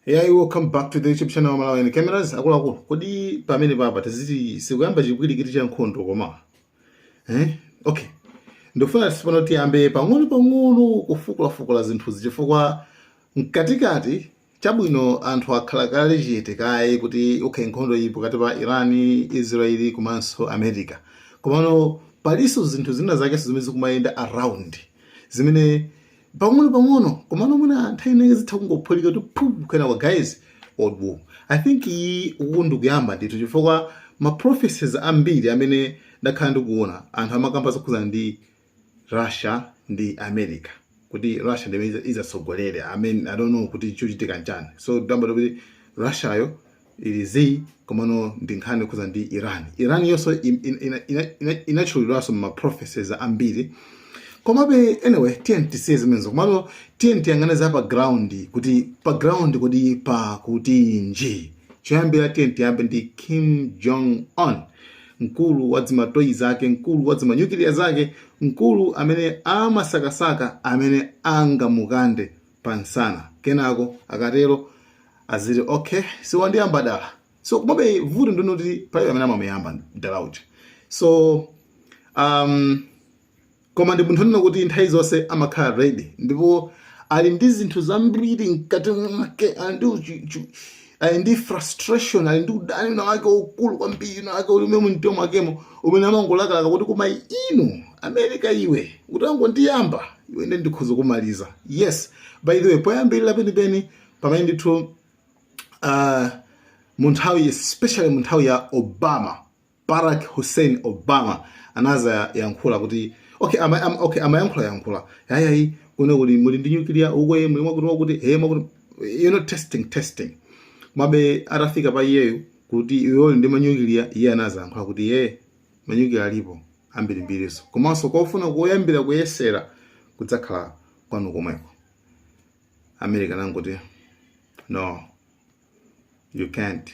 Yeah, you welcome back to the YouTube channel Malawi and cameras. Akula kodi pamene papa taziti sikuyamba chipwirikiti cha nkhondo koma. Okay. Ndofuna sipano tiyambe pang'ono kufukula zinthu zichifukwa mkatikati chabwino anthu akhala kale chete kaye kuti okay nkhondo iyi pakati pa Iran, Israeli komanso America. Komano paliso zinthu zina zake zimene zikumayenda around. Zimene pang'ono komano muna nthawi zitha kungophulika to poof kana wa guys old war. I think ukundu kuyamba ndithu chifukwa ma prophecies ambiri amene ndakhala ndikuona anthu amakamba zokhuza ndi Russia ndi America. Kuti Russia ndiye izatsogolere. I mean I don't know kuti chochitika njani. So ndamba kuti Russia yo ilizi komano ndi nkhani khuza ndi Iran. Iran yonso inachulidwaso ma prophecies ambiri. Komabe anyway TNT says menzo komano TNT yang'ana pa ground kuti kuti nje choyambira TNT yambe ndi Kim Jong Un, mkulu wa zimatoyi zake, mkulu wa zimanyukiliya zake, mkulu amene amasakasaka amene angamukande pansana. Kenako akatero azili okay siwandiyamba dala. So komabe vuto ndinoti pali amene amamuyamba dala uja. So koma ndi munthu nina kuti nthawi zonse amakhala ready ndipo ali ndi zinthu zambiri mkati mwake, ali ndi frustration, ali ndi udani na wake ukulu kwambiri na wake ulime mumtima mwakemo umene amangolakalaka kuti koma inu America iwe utangondiyamba iwe ine ndikhoza kumaliza. Yes, by the way poyambirira penipeni pamene ndithu munthawi especially munthawi ya Obama, Barack Hussein Obama anaza yankhula kuti amayankhula yayi kuno kuti muli ndi nuclear ukwe muli kuti testing mabe atafika pa iyeyo kuti iwe ndi manyuclear iye anaza yankhula kuti manyuclear alipo ambirimbiriso komanso kofuna kuyambira kuyesera kudzakhala kwanu komweko. America nangoti no you can't,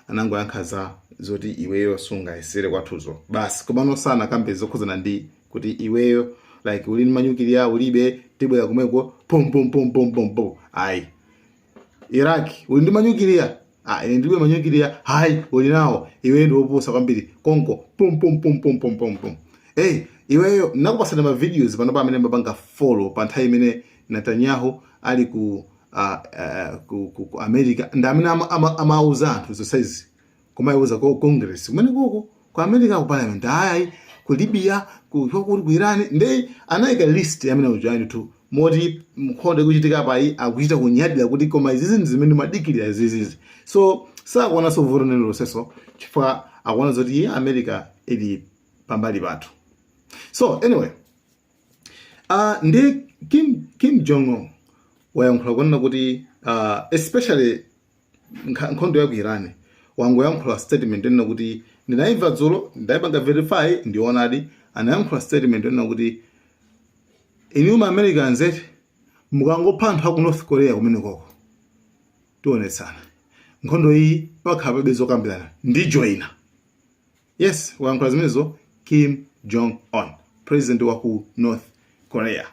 anango yankhaza zoti iweyo sungayesere kwathuzo basi komano sana kambe zokhuzana ndi kuti iweyo like uli manyuclear ulibe tibwera kumweko pom. Ayi Iraq uli ndi manyuclear ine ndibe manyuclear hayi uli nawo iwe ndi oposa kwambiri konko pom. Iweyo nakupasana ma videos pano pa amene mapanga follow pa nthawi imene Netanyahu ali ku America ndamene amauza anthu zonsezi koma iwuza ko Congress kumene koko ku America ku Parliament ayi ku Libya ku Iran ndi anayika list yamene ujoyani tu moti mkhonde kuchitika pa akuchita kunyadira kuti koma izizi zimene madikilira izizi. So sakuona so vuto nelo seso chifukwa akuona zoti America ili pambali pathu. So anyway ndi Kim Jong Un wayankhula kunena kuti especially nkhondo ya ku Iran wangoyankhula statement nena kuti ndinayimva dzulo ndayipanga verify ndionadi anayankhula statement nena kuti inu Americans mukangopha anthu aku North Korea kumene koko tionetsana nkhondo iyi pakhala pabezo kambirana ndi joina. Yes, wayankhula zimenezo Kim Jong Un, president wa ku North Korea.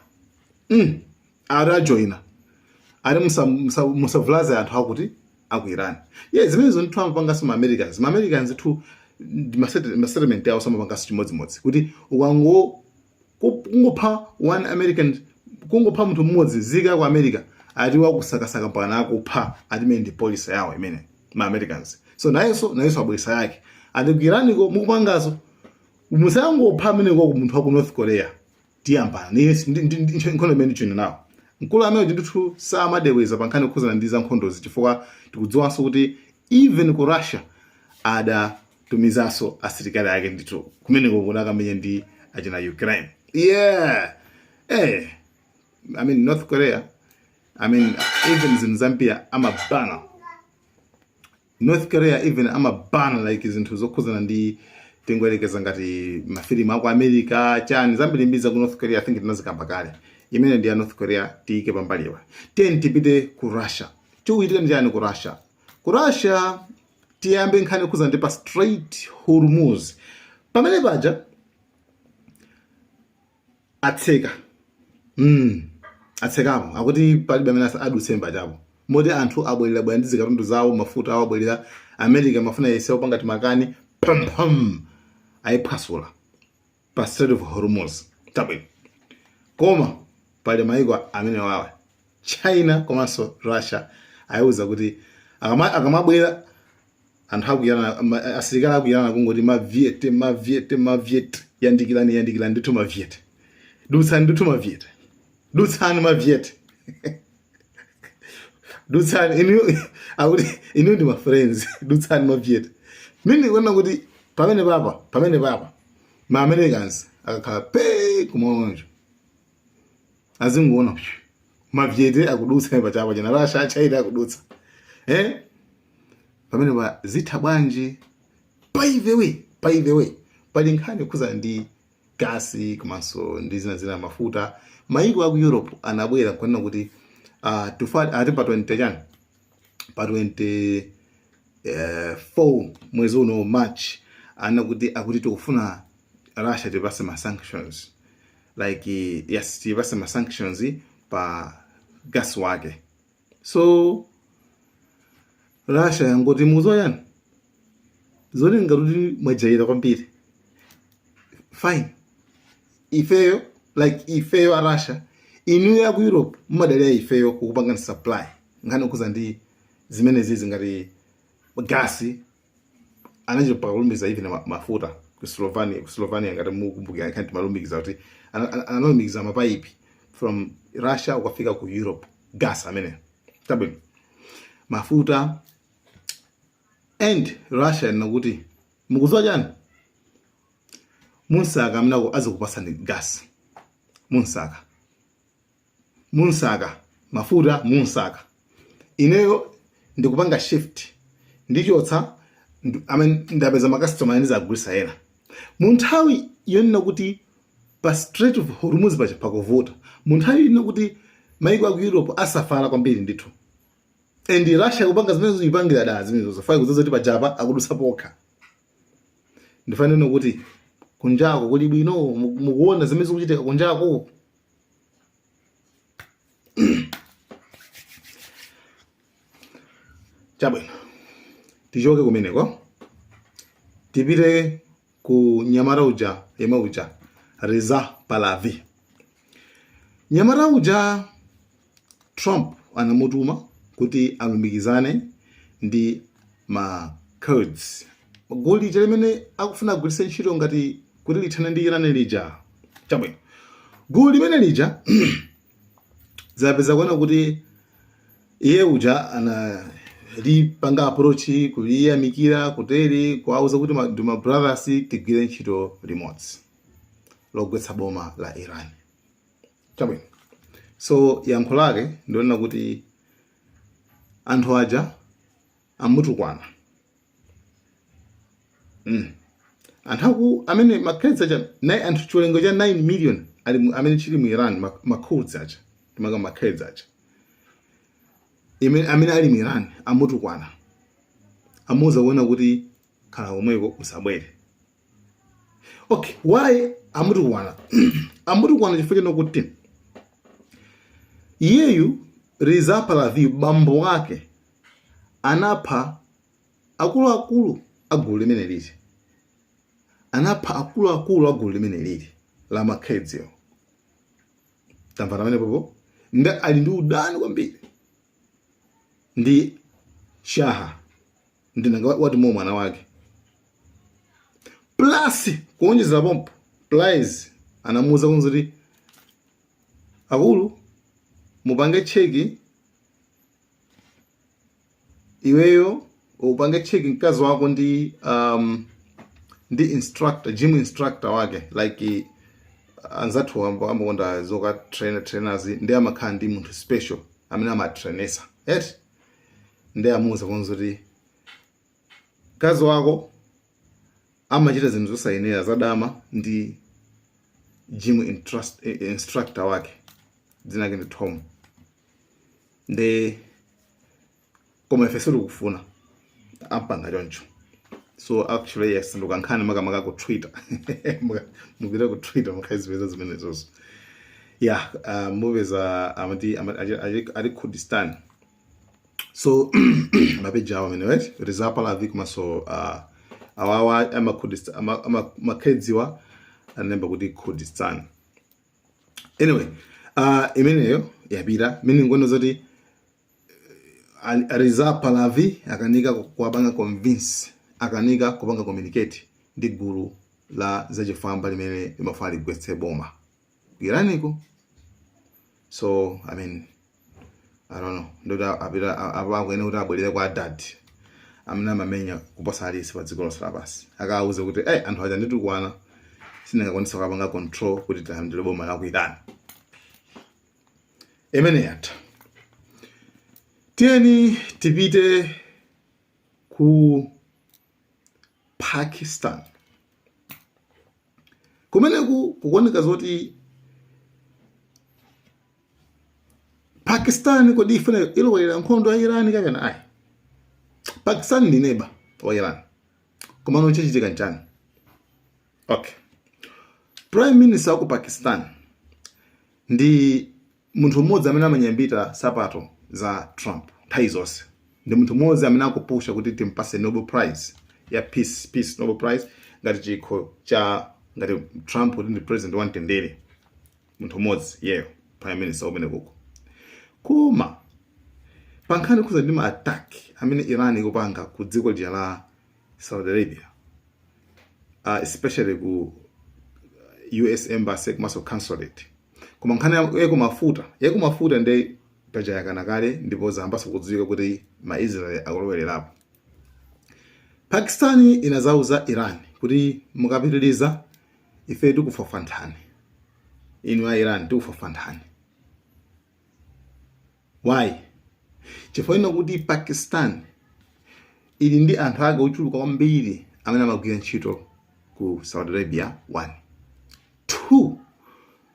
Ara joina ari musavulaza anthu akuti aku Iran. Yes, zimenezo nthu amapanga sima Americans tu settlement yawo samapanga chimodzimodzi kuti kungopha one American kungopha munthu mmodzi zika ku America ati wakusakasaka mpaka akupha ati mene ndi policy yawo imene ma Americans. So nayeso abwisa yake ati ku Iran ko mukupangaso musangopha amene ko munthu wa ku North Korea tiyambana ndi nkhondo imene chino nawo. Mkulu amene ndithu samadeweza pankhani kukhuzana ndi za nkhondozi chifukwa tikudziwanso kuti even ku Russia adatumizanso asilikali ake ndithu kumene kunakamenya ndi achina Ukraine. Yeah. I mean North Korea, I mean even Zambia amabana. North Korea even amabana like zinthu zokhuzana ndi tingwelekeza ngati mafilimu aku America chani zambiri mbiza ku North Korea I think tinazikamba kale. Imene ndi ya North Korea tiike pambaliwa. Tipite ku Russia. Chikuitika njani ku Russia? Ku Russia tiyambe nkhani kuza ndi pa Strait Hormuz. Pamene paja atseka. Atsekamo akuti palibe amene adutsemba chapo. moti anthu abwerera ndi zikatundu zawo mafuta awo abwerera America mafuna yese opanga timakani pam ayiphwasula pa Strait of Hormuz tabwino koma pali maiko amene wawa China komanso Russia ayiuza kuti akamabwera anthu akuyana asilikali akuyana kungoti maviet yandikirani ndithu maviet dutsani ndithu maviet dutsani maviet dutsani inu ndi ma friends dutsani maviet mimi kuona kuti pamene papa ma Americans akakhala pe kumaonjo azingoona maviet akudutsa pachapa china Russia China akudutsa pamene ba zitha bwanji by the way pali nkhani kuza ndi gasi komanso ndi zina mafuta maiko aku Europe anabwera kuona kuti ati pa 20 chani pa 24 mwezi uno March akuti tikufuna Russia tipase ma sanctions like yes tipase ma sanctions pa gas wake so Russia yangoti muzoyani zoni ngaruti mwajaira kwambiri fine ifeyo a Russia inu ya ku Europe mmadali ya ifeyo kukupanga supply ngani kuza ndi zimene zizi ngati gasi anacho pakulumbiza hivi na mafuta ku Slovenia ngati mukumbuka kanti malumbiza kuti analumbiza mapaipi from Russia ukafika ku Europe gas amene tabwino mafuta and Russia nakuti mukuzwa chani munsaka mnako azikupasani gas munsaka mafuta munsaka ineyo ndikupanga shift ndichotsa ndapeza makastoma aniza agulisa ena munthawi yonena kuti pa Strait of Hormuz pakuvuta munthawi yonena kuti maiko aku Europe asafala kwambiri ndithu and Russia kupanga zimene zipangira da zimene zofai kuzozoti pajapa akudusa pokha ndifanene kuti kunjako kuli bwino mukuona zimene zikuchitika kunjako chabwino tichoke kumeneko tipite ku nyamara uja Reza Pahlavi nyamara uja Trump anamutuma kuti alumikizane ndi ma Kurds goli limene akufuna kugwiritsa ntchito ngati kuti lithane ndi Iran lija chabwino goli limene lija zapeza kuona kuti iye uja analipanga approach kuliyamikira kuteri kuauza kuti ma brothers tigwire ntchito remote logwetsa boma la Iran chabwino so yankho lake ndiona kuti anthu aja amutukwana anthu amene makhetsa cha anthu chiwerengo cha 9 million amene chili mu Iran makhudzi aja timaga makhetsa aja amene ali mu Iran amutukwana amuza kuona kuti khala omweko usabwere okay why amutukwana chifukwa chinokuti iyeyu Reza Pahlavi bambo wake anapha akulu agulu limene lili agulu limene lili la makhedzio tamvana mene popo ali ndi udani kwambiri ndi Shaha ndinanga wati mwana wake plus kuonjeza pompo plus anamuza kunzoti akulu mupange cheki iweyo upange cheki mkazi wako ndi gym instructor wake like anzathu ambokonda zoka trainers ndi amakhala ndi munthu special amene amatrainesa yes ndi amuza kunzoti mkazi wako amachita zinthu zosayenera zadama ndi gym instructor wake dzina lake ndi Tom ndi koma ife sitikufuna apanga choncho so actually yes ndokankhani makamaka ku Twitter mupita ku Twitter mukhazipeza zimene zonso yeah movies ali Kurdistan So mapeji awa menewet rizapa la vikuma so awawa ama Kurdistan ama makedziwa anemba kuti Kurdistan. Anyway, imeneyo yapita mini ngono zoti Reza Pahlavi akanika kupanga convince, akanika kupanga communicate ndi gulu la zachifamba limene limafali gwetse boma iraniko. So I mean, I don't know, ndoda apita abakwene kuti abwelere kwa dad amene mamenya kuposa alisi pa dziko lonse lapasi, akawuze kuti anthu aja nditukwana sindingakwanisa kupanga control kuti tahamdile boma la ku Iran. Imene yatha. Tieni tipite ku Pakistan. Kumeneku kukoneka zoti Pakistan kodi ifuna ilowera nkhondo ya Iran kapena ayi. Pakistan ndi neighbor wa Iran. Komano chichitika nchani? Okay. Prime Minister wa ku Pakistan ndi munthu mmodzi amene amanyambita sapato za Trump nthawi zonse. Ndi munthu mmodzi amene akupusha kuti timpase Nobel Prize ya peace Nobel Prize ngati chikho cha ngati Trump ndi president wa mtendere. Munthu mmodzi yeyo prime minister umene kuko. Koma pankhani kuza ndi ma attack amene Iran ikupanga ku dziko lija la Saudi Arabia, especially ku US embassy komanso consulate. Koma nkhani yako mafuta ndi paja yakana kale ndipo zambaso kudziwika kuti ma Israel akulowelerapo. Pakistani inazauza Iran kuti mukapitiliza ife tikufafanthani. Inu a Iran tikufafanthani. Why? Chifukwa kuti Pakistan ili ndi anthu ake ochuluka kwambiri amene amagwira ntchito ku Saudi Arabia 1. 2.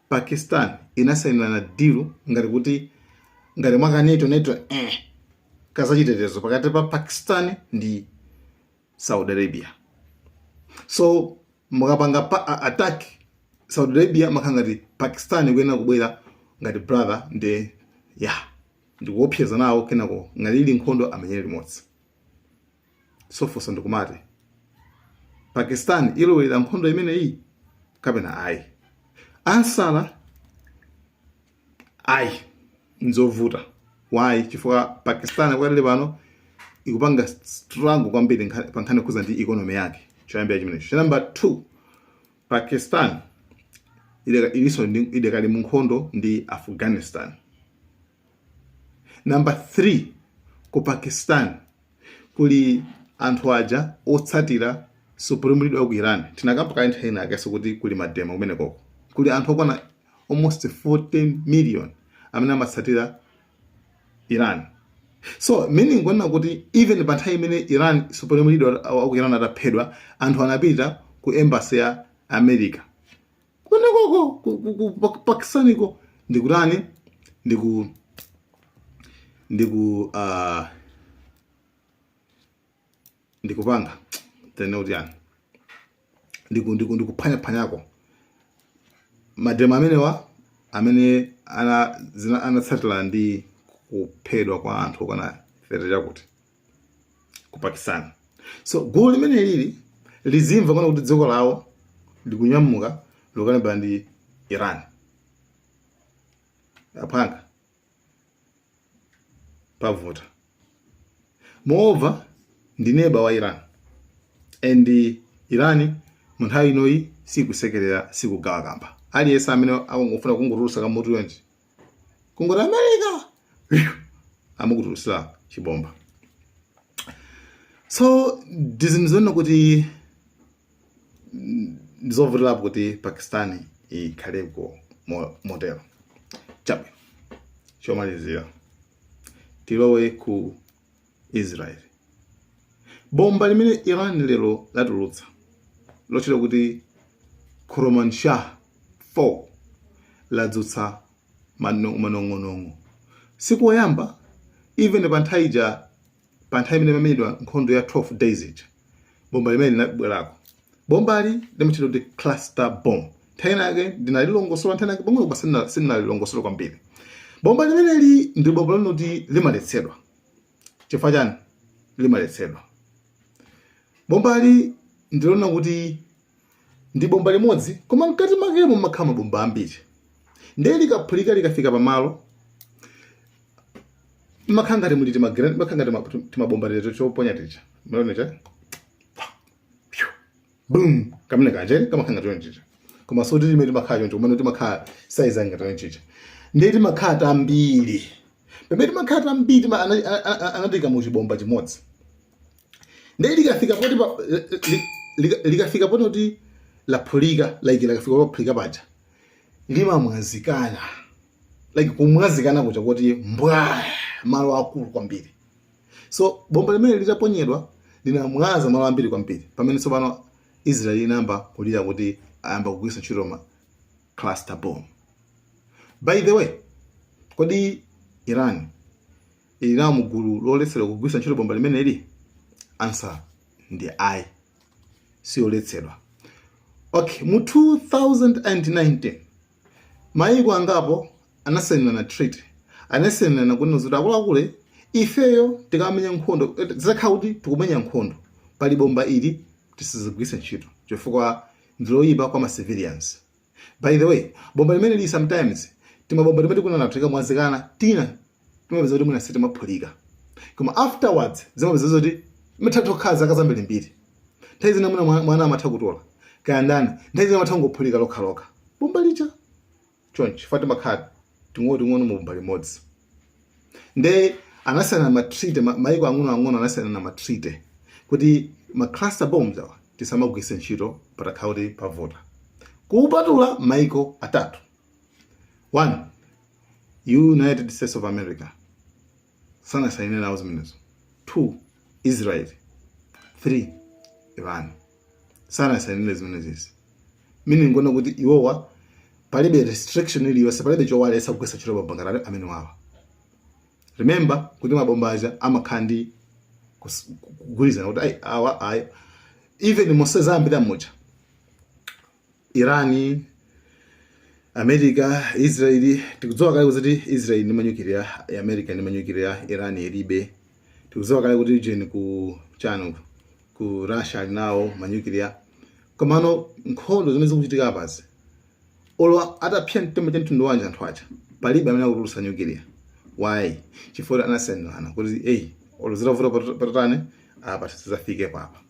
Pakistan inasainira na deal ngati mwakaneto kazachitetezo pakati pa Pakistan ndi Saudi Arabia. So mukapanga attack Saudi Arabia makangati Pakistan kwena kubwera ngati brother ndi ndikuopseza nawo kenako ngati ili nkhondo amenyere limodzi. So foso ndikumati Pakistan ilowera nkhondo imene iyi kapena ayi. Ansala ayi nzovuta. Why? Chifukwa Pakistan kwalile pano ikupanga strong kwambiri pankhani kuza ndi economy yake. Choyambira chimenecho. Number 2, Pakistan idekali mu nkhondo ndi Afghanistan. Number 3, ku Pakistan kuli anthu aja otsatira supreme leader wa Iran. Tinakamba kale nthawi ina akaso kuti kuli mademo kumene koko. Kuli anthu okwana almost 14 million amene amatsatira Iran. So meaning ngona kuti even pa nthawi imene Iran supreme leader wa Iran ataphedwa, anthu anapita ku embassy ya America. Kumene koko ku Pakistan iko ndikutani ndikupanga tenaudian ndikuphanyako mademo amene anatsatira ndi kuphedwa kwa anthu kana fere chakuti ku Pakistan. So gulu limene lili lizimva kana kuti dziko lawo likunyamuka lokalamba ndi Iran. Apanga pavuta. Moreover, ndi neighbor wa Iran. And Iran munthawi inoyi sikusekerera sikugawa kamba. Aliyense amene akungofuna kungurulusa kamutu yonje. Kungora America. Amukutulusa chibomba. So dizimzona kuti ndizovutira kuti Pakistan ikhale ko model. Chabe. Chomalizira. Tilowe ku Israel. Bomba limene Iran lero latulutsa lochita kuti Khorramshahr 4 ladzutsa manong'onong'o. Siku woyamba even pa nthawi imene pamedwa nkhondo ya 12 days ija bomba limene linabwerako. Bombali limachita kuti cluster bomb. Nthawi yake ndinalilongosola nthawi yake pomwe sinalilongosola kwambiri. Bomba limene ndi bomba linoti limaletsedwa. chifukwa chani limaletsedwa. Bombali ndilona kuti ndi bomba limodzi koma mkati makemo makhala mabomba ambiri. Ndiye likaphulika likafika pamalo makhala ngati muli timabomba choponya ticha. Mwaona cha? Boom! Kamene kanje kamakhala ngati ticha. Koma so tili meti makhala choncho kumene timakhala size ngati ticha. Ndiye timakhala tambiri. Pamene timakhala tambiri anatika mu chibomba chimodzi. Ndiye likafika poti laphulika like likafika paphulika paja limamwazikana like kumwazikana kucha kuti mbwa malo akulu kwambiri. So bomba limene litaponyedwa linamwaza malo ambiri kwambiri pamene tsopano Israel inamba kulira kuti ayamba kugwisa ntchito ma cluster bomb. By the way, kodi Iran ili mugulu loletsedwa kugwisa ntchito bomba limene ili? Answer ndi ayi, sioletsedwa. Okay, mu 2019 maiko angapo anasainira na treaty. Anasainira na kunena kuti akuluakulu ifeyo tikamenya nkhondo zikakhala kuti tikumenya nkhondo pali bomba ili tisizigwisa ntchito chifukwa ndiloyipa kwa ma civilians. By the way, bomba limene li sometimes timabomba limene kunena tikamwazikana tina timapeza kuti mwina siti maphulika. Koma afterwards zimapeza kuti mitatoka zaka zambiri mbiri. Nthawi zina mwana amatha kutola. Kaya ndani nthawi zina amatha ngophulika lokha. Bomba licha chonchi Fatima Khad tingoti ngono mu bomba limodzi. Nde anasana ma treaty maiko ang'ono anasana na ma treaty kuti ma cluster bombs awa tisamagwisa ntchito patakhala kuti pavota. Kupatula maiko atatu. 1. United States of America. Sana saine nawo zimenezo. 2. Israel. 3. Iran. Sana saine zimenezi. Mimi ngona kuti iwowa palibe restriction iliyonse, palibe chowalesa kugwisa ntchito mabomba amene wawa. Remember kuti mabombaja amakhandi kugwirizana kuti awa even Mozambique amoja. Irani, America, Israel, tikudziwa kale kuti Israel ni manyuklia, America ni manyuklia, Iran ilibe. Tikudziwa kale kuti region ku Russia nawo manyuklia. Komano nkhondo zimene zikuchitika apazi. Olo atapya mtembo cha mtundu wanja anthu acha. Palibe amene akutulusa nyuklia. Why? Chifukwa anasenana kuti olo ziravura patane apa tizafike papa.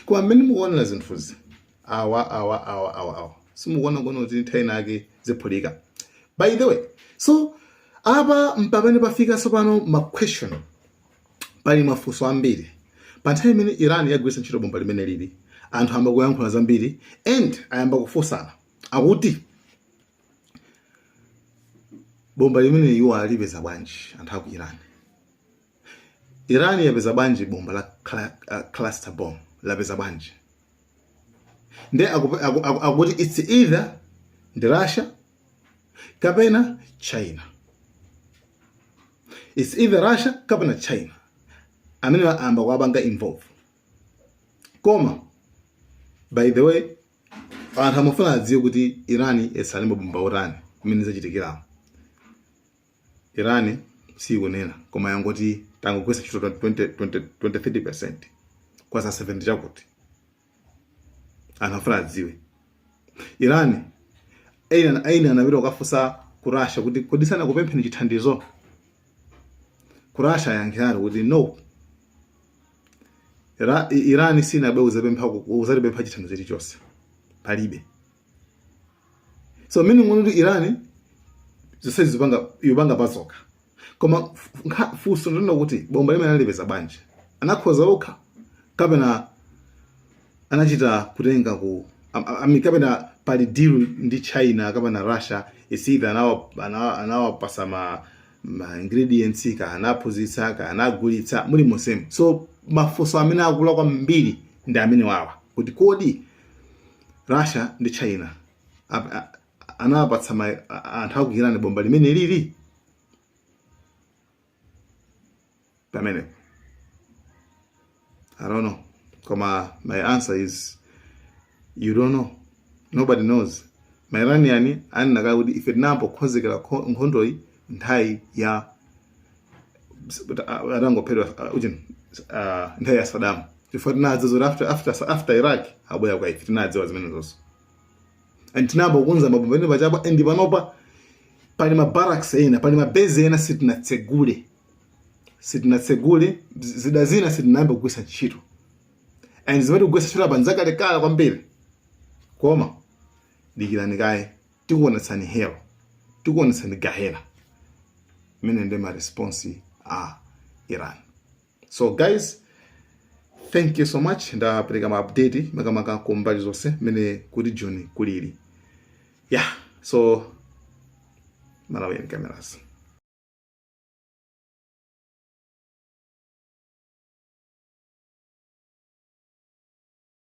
Kwa amene mukuona zinthuzi. Awa. Simukuona kuti nthawi yake ziphulika. By the way, so apa mpamene pafika sopano ma question pali mafunso ambiri. Pa nthawi imene Iran yagwisa ntchito bomba limene lili, anthu amba kuyankhula zambiri and ayamba kufunsana akuti bomba limene iwo alipeza bwanji anthu aku Iran yapeza bwanji bomba la cluster bomb lapeza bwanji. Nde akuti it's either the Russia kapena China. It's either Russia kapena China. Amene amba kwabanga involve. Koma by the way anthu amafuna adziwe kuti Iran esalima bomba urani imene zachitikira. Iran sikunena koma yangoti tangogwisa ntchito 20-30% kwa sa 70 chakuti. Anafuna adziwe. Iran aina anapita kukafunsa ku Russia kuti kodi sana kupempheni chithandizo. Ku Russia yankhira kuti no. Iran sina be uzapempha chithandizo chilichonse. Palibe. So mimi ngono kuti Iran zose yubanga pazoka. Koma fuso ndino kuti bomba limene alipeza bwanji. Anakhoza okha kapena anachita kutenga ku kapena pali deal ndi China kapena Russia either anawapasa ma ingredients ka anaphunzitsa ka anagulitsa muli mosemu. So mafunso amene akula kwambiri ndi amene wawa kuti kodi Russia ndi China anawapatsa anthu aku Iran bomba limene lili pamene. I don't know. Koma my answer is you don't know. Nobody knows. My Iranian anaka kuti ife napo khozekera nkhondo nthawi ya adangophedwa ujin nthawi ya Saddam chifukwa tinadzo zoti after Iraq abwera kwa ife tinadziwa zimene zonse and tinaba kukonza mabomba ene pachapa and panopa pali mabarracks ena pali mabase ena sitinatsegule zida zina sitinayamba kugwisa ntchito and zimene kugwisa ntchito apa nzakalekale kwambiri koma dikirani kaye tikuonetsani hell tikuonetsani gahena mene ndi ma response a Iran. So guys, thank you so much. Ndapereka ma update makamaka kumbali zonse mene kuti John kulili. Yeah, so Malawian Cameras.